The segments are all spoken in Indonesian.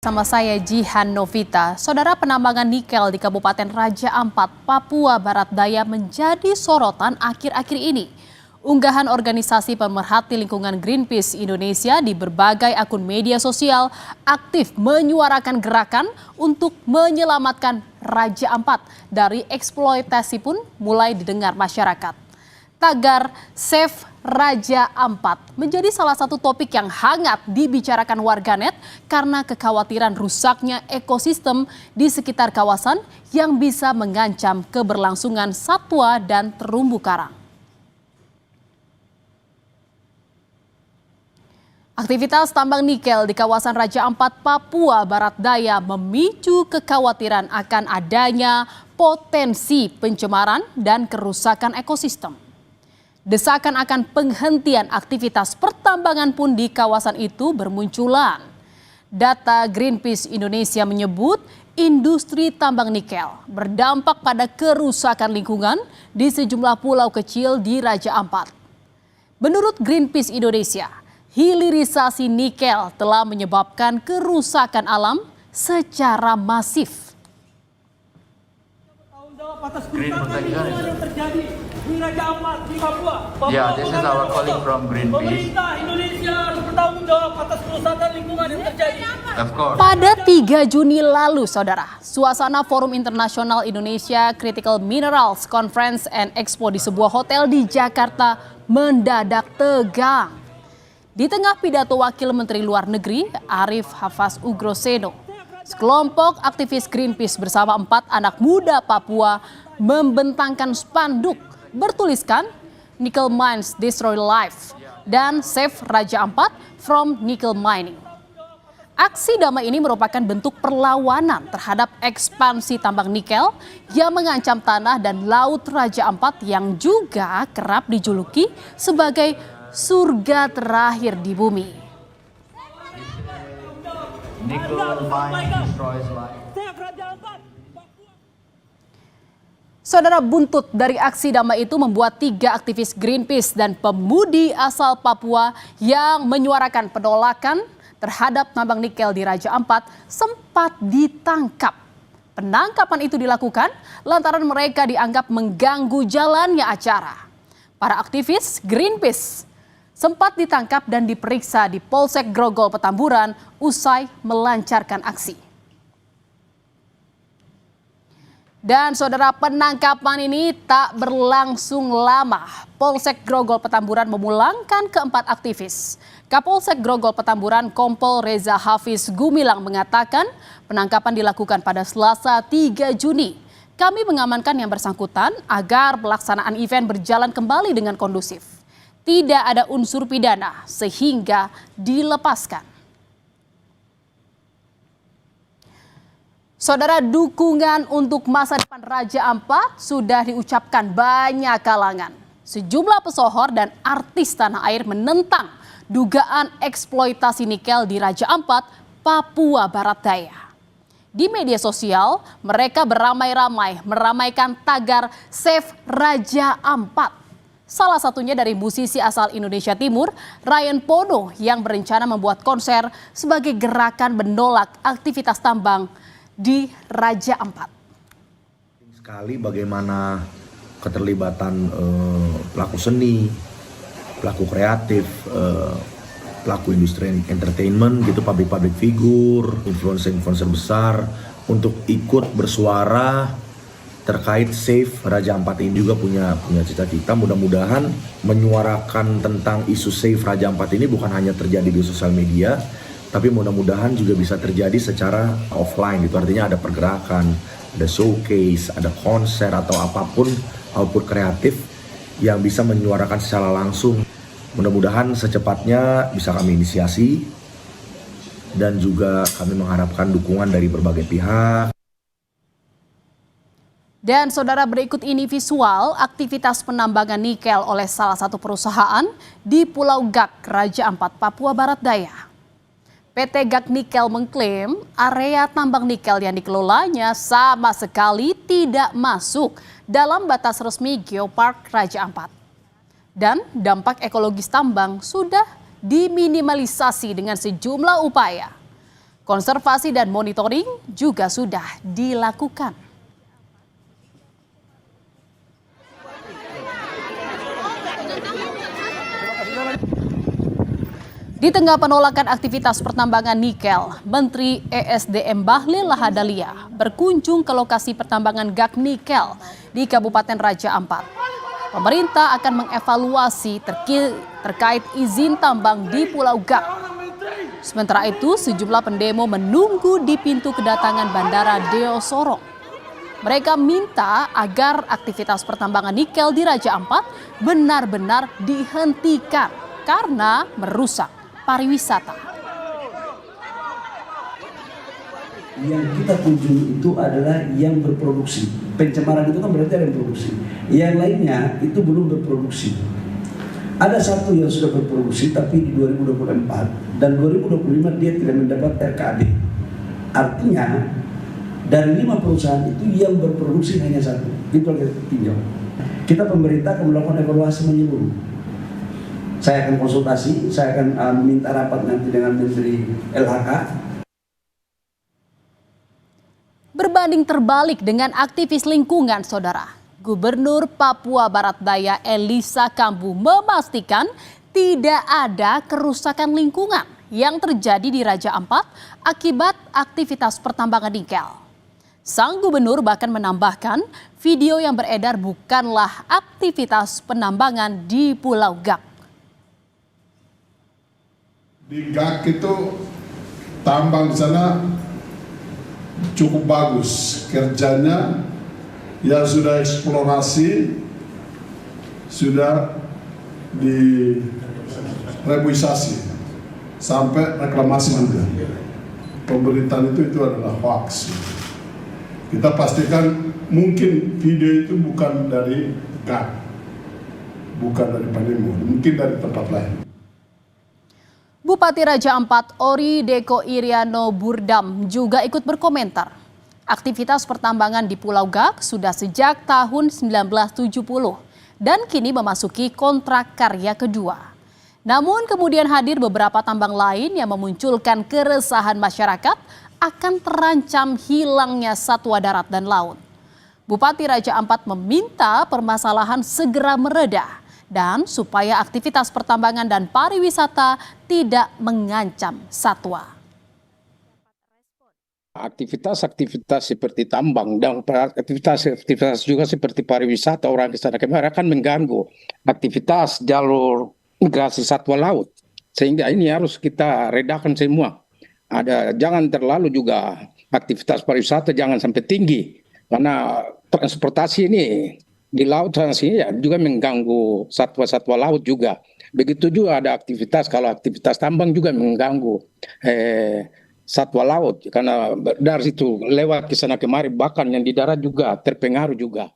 Sama saya Jihan Novita. Saudara, penambangan nikel di Kabupaten Raja Ampat, Papua Barat Daya menjadi sorotan akhir-akhir ini. Unggahan organisasi pemerhati lingkungan Greenpeace Indonesia di berbagai akun media sosial aktif menyuarakan gerakan untuk menyelamatkan Raja Ampat dari eksploitasi pun mulai didengar masyarakat. Tagar Save Raja Ampat menjadi salah satu topik yang hangat dibicarakan warganet karena kekhawatiran rusaknya ekosistem di sekitar kawasan yang bisa mengancam keberlangsungan satwa dan terumbu karang. Aktivitas tambang nikel di kawasan Raja Ampat, Papua Barat Daya memicu kekhawatiran akan adanya potensi pencemaran dan kerusakan ekosistem. Desakan akan penghentian aktivitas pertambangan pun di kawasan itu bermunculan. Data Greenpeace Indonesia menyebut industri tambang nikel berdampak pada kerusakan lingkungan di sejumlah pulau kecil di Raja Ampat. Menurut Greenpeace Indonesia, hilirisasi nikel telah menyebabkan kerusakan alam secara masif. Atas kerusakan lingkungan yang terjadi di Raja Ampat di Papua. Yeah, this is our colleague from Greenpeace. Pemerintah Indonesia harus bertanggung jawab atas kerusakan lingkungan yang terjadi. Of course. Pada 3 Juni lalu, saudara, suasana Forum Internasional Indonesia Critical Minerals Conference and Expo di sebuah hotel di Jakarta mendadak tegang. Di tengah pidato Wakil Menteri Luar Negeri Arif Hafaz Ugroseno, sekelompok aktivis Greenpeace bersama 4 anak muda Papua membentangkan spanduk bertuliskan Nickel Mines Destroy Life dan Save Raja Ampat from Nickel Mining. Aksi damai ini merupakan bentuk perlawanan terhadap ekspansi tambang nikel yang mengancam tanah dan laut Raja Ampat yang juga kerap dijuluki sebagai surga terakhir di bumi. Nickel mine destroys life. Saudara, buntut dari aksi damai itu membuat 3 aktivis Greenpeace dan pemudi asal Papua yang menyuarakan penolakan terhadap tambang nikel di Raja Ampat sempat ditangkap. Penangkapan itu dilakukan lantaran mereka dianggap mengganggu jalannya acara. Para aktivis Greenpeace sempat ditangkap dan diperiksa di Polsek Grogol Petamburan usai melancarkan aksi. Dan saudara, penangkapan ini tak berlangsung lama. Polsek Grogol Petamburan memulangkan ke-4 aktivis. Kapolsek Grogol Petamburan Kompol Reza Hafiz Gumilang mengatakan penangkapan dilakukan pada Selasa 3 Juni. Kami mengamankan yang bersangkutan agar pelaksanaan event berjalan kembali dengan kondusif. Tidak ada unsur pidana sehingga dilepaskan. Saudara, dukungan untuk masa depan Raja Ampat sudah diucapkan banyak kalangan. Sejumlah pesohor dan artis tanah air menentang dugaan eksploitasi nikel di Raja Ampat, Papua Barat Daya. Di media sosial, mereka beramai-ramai meramaikan tagar Save Raja Ampat. Salah satunya dari musisi asal Indonesia Timur, Ryan Pono, yang berencana membuat konser sebagai gerakan menolak aktivitas tambang di Raja Ampat. Sekali bagaimana keterlibatan pelaku seni, pelaku kreatif, pelaku industri entertainment gitu, public figure, influencer besar untuk ikut bersuara terkait Save Raja Ampat ini. Juga punya cita-cita mudah-mudahan menyuarakan tentang isu Save Raja Ampat ini bukan hanya terjadi di sosial media, tapi mudah-mudahan juga bisa terjadi secara offline gitu. Artinya ada pergerakan, ada showcase, ada konser atau apapun output kreatif yang bisa menyuarakan secara langsung. Mudah-mudahan secepatnya bisa kami inisiasi dan juga kami mengharapkan dukungan dari berbagai pihak. Dan saudara, berikut ini visual aktivitas penambangan nikel oleh salah satu perusahaan di Pulau Gak, Raja Ampat, Papua Barat Daya. PT Gak Nikel mengklaim area tambang nikel yang dikelolanya sama sekali tidak masuk dalam batas resmi Geopark Raja Ampat. Dan dampak ekologis tambang sudah diminimalisasi dengan sejumlah upaya. Konservasi dan monitoring juga sudah dilakukan. Di tengah penolakan aktivitas pertambangan nikel, Menteri ESDM Bahlil Lahadalia berkunjung ke lokasi pertambangan gas nikel di Kabupaten Raja Ampat. Pemerintah akan mengevaluasi terkait izin tambang di Pulau Gak. Sementara itu, sejumlah pendemo menunggu di pintu kedatangan Bandara Deo Sorong. Mereka minta agar aktivitas pertambangan nikel di Raja Ampat benar-benar dihentikan karena merusak pariwisata. Yang kita kunjungi itu adalah yang berproduksi. Pencemaran itu kan berarti ada yang produksi. Yang lainnya itu belum berproduksi. Ada satu yang sudah berproduksi tapi di 2024 dan 2025 dia tidak mendapat RKAB. Artinya dari 5 perusahaan itu yang berproduksi hanya satu. Itu yang kita tinjau. Kita pemerintah akan melakukan evaluasi menyeluruh. Saya akan konsultasi, saya akan minta rapat nanti dengan Menteri LHK. Berbanding terbalik dengan aktivis lingkungan, saudara. Gubernur Papua Barat Daya Elisa Kambu memastikan tidak ada kerusakan lingkungan yang terjadi di Raja Ampat akibat aktivitas pertambangan nikel. Sang gubernur bahkan menambahkan video yang beredar bukanlah aktivitas penambangan di Pulau Gak. Di Gak itu tambang di sana cukup bagus kerjanya, ya sudah eksplorasi, sudah direbuisasi sampai reklamasi juga. Pemberitaan itu adalah hoax. Kita pastikan mungkin video itu bukan dari Gak, bukan dari Panimo, mungkin dari tempat lain. Bupati Raja Ampat Ori Deko Iriano Burdam juga ikut berkomentar. Aktivitas pertambangan di Pulau Gak sudah sejak tahun 1970 dan kini memasuki kontrak karya kedua. Namun kemudian hadir beberapa tambang lain yang memunculkan keresahan masyarakat akan terancam hilangnya satwa darat dan laut. Bupati Raja Ampat meminta permasalahan segera mereda dan supaya aktivitas pertambangan dan pariwisata tidak mengancam satwa. Aktivitas-aktivitas seperti tambang dan aktivitas juga seperti pariwisata orang ke sana kemari akan mengganggu aktivitas jalur migrasi satwa laut. Sehingga ini harus kita redakan semua. Jangan terlalu juga aktivitas pariwisata jangan sampai tinggi karena transportasi ini di laut ya, juga mengganggu satwa-satwa laut juga. Begitu juga ada aktivitas, kalau aktivitas tambang juga mengganggu satwa laut. Karena dari situ lewat ke sana kemari, bahkan yang di darat juga terpengaruh juga.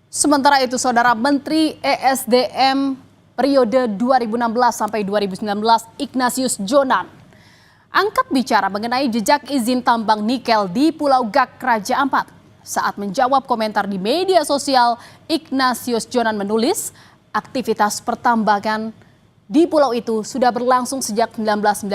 Sementara itu, Saudara, Menteri ESDM periode 2016 sampai 2019 Ignatius Jonan angkat bicara mengenai jejak izin tambang nikel di Pulau Gak, Raja Ampat. Saat menjawab komentar di media sosial, Ignatius Jonan menulis, aktivitas pertambangan di pulau itu sudah berlangsung sejak 1998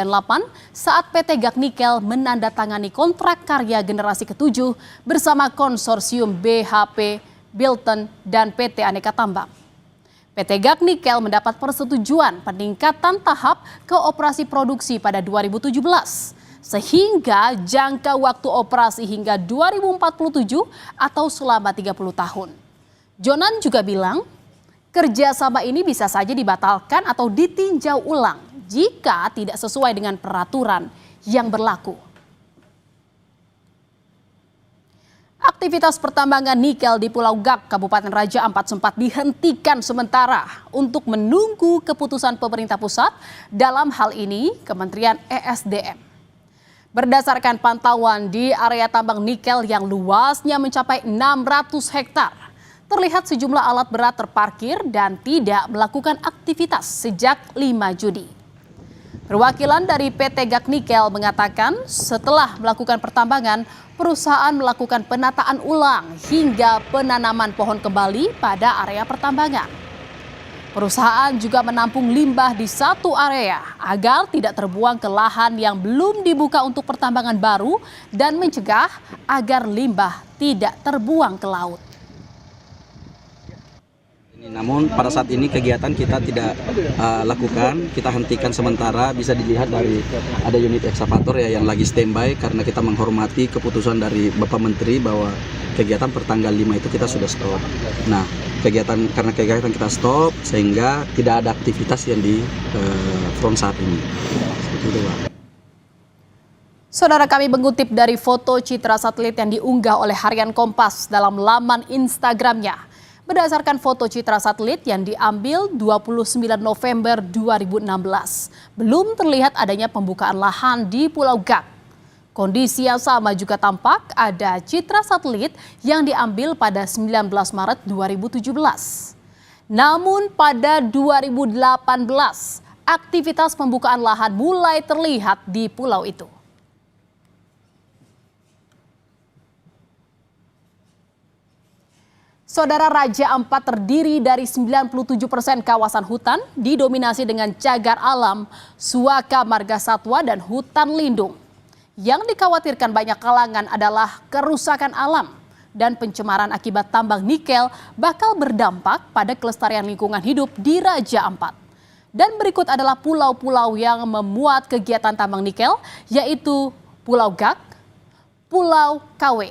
saat PT Gak Nikel menandatangani kontrak karya generasi ke-7 bersama konsorsium BHP, Bilton, dan PT Aneka Tambang. PT Gak Nikel mendapat persetujuan peningkatan tahap ke operasi produksi pada 2017. Sehingga jangka waktu operasi hingga 2047 atau selama 30 tahun. Jonan juga bilang, kerjasama ini bisa saja dibatalkan atau ditinjau ulang jika tidak sesuai dengan peraturan yang berlaku. Aktivitas pertambangan nikel di Pulau Gak, Kabupaten Raja Ampat sempat dihentikan sementara untuk menunggu keputusan pemerintah pusat, dalam hal ini Kementerian ESDM. Berdasarkan pantauan di area tambang nikel yang luasnya mencapai 600 hektar, terlihat sejumlah alat berat terparkir dan tidak melakukan aktivitas sejak 5 Juni. Perwakilan dari PT Gak Nikel mengatakan setelah melakukan pertambangan, perusahaan melakukan penataan ulang hingga penanaman pohon kembali pada area pertambangan. Perusahaan juga menampung limbah di satu area agar tidak terbuang ke lahan yang belum dibuka untuk pertambangan baru dan mencegah agar limbah tidak terbuang ke laut. Namun pada saat ini kegiatan kita tidak lakukan, kita hentikan sementara. Bisa dilihat dari ada unit ekskavator ya yang lagi standby karena kita menghormati keputusan dari Bapak Menteri bahwa kegiatan per tanggal 5 itu kita sudah stop. Nah, karena kegiatan kita stop sehingga tidak ada aktivitas yang di front saat ini. Seperti itu, Pak. Saudara, kami mengutip dari foto citra satelit yang diunggah oleh Harian Kompas dalam laman Instagramnya. Berdasarkan foto citra satelit yang diambil 29 November 2016, belum terlihat adanya pembukaan lahan di Pulau Gak. Kondisi yang sama juga tampak ada citra satelit yang diambil pada 19 Maret 2017. Namun pada 2018, aktivitas pembukaan lahan mulai terlihat di pulau itu. Saudara, Raja Ampat terdiri dari 97% kawasan hutan didominasi dengan cagar alam, suaka marga satwa dan hutan lindung. Yang dikhawatirkan banyak kalangan adalah kerusakan alam dan pencemaran akibat tambang nikel bakal berdampak pada kelestarian lingkungan hidup di Raja Ampat. Dan berikut adalah pulau-pulau yang memuat kegiatan tambang nikel, yaitu Pulau Gak, Pulau Kawe,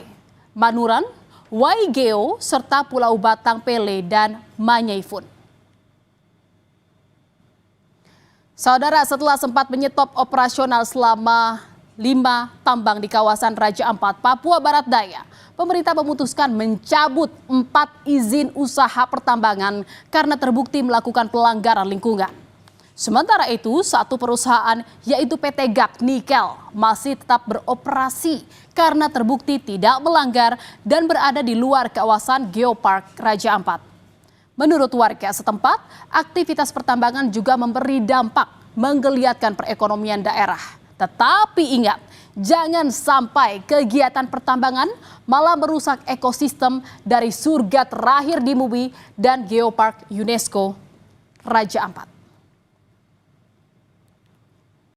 Manuran, Waigeo, serta Pulau Batang Pele dan Manyaifun. Saudara, setelah sempat menyetop operasional selama 5 tambang di kawasan Raja Ampat, Papua Barat Daya, pemerintah memutuskan mencabut 4 izin usaha pertambangan karena terbukti melakukan pelanggaran lingkungan. Sementara itu, satu perusahaan yaitu PT Gak Nikel masih tetap beroperasi karena terbukti tidak melanggar dan berada di luar kawasan Geopark Raja Ampat. Menurut warga setempat, aktivitas pertambangan juga memberi dampak menggeliatkan perekonomian daerah. Tetapi ingat, jangan sampai kegiatan pertambangan malah merusak ekosistem dari surga terakhir di bumi dan Geopark UNESCO Raja Ampat.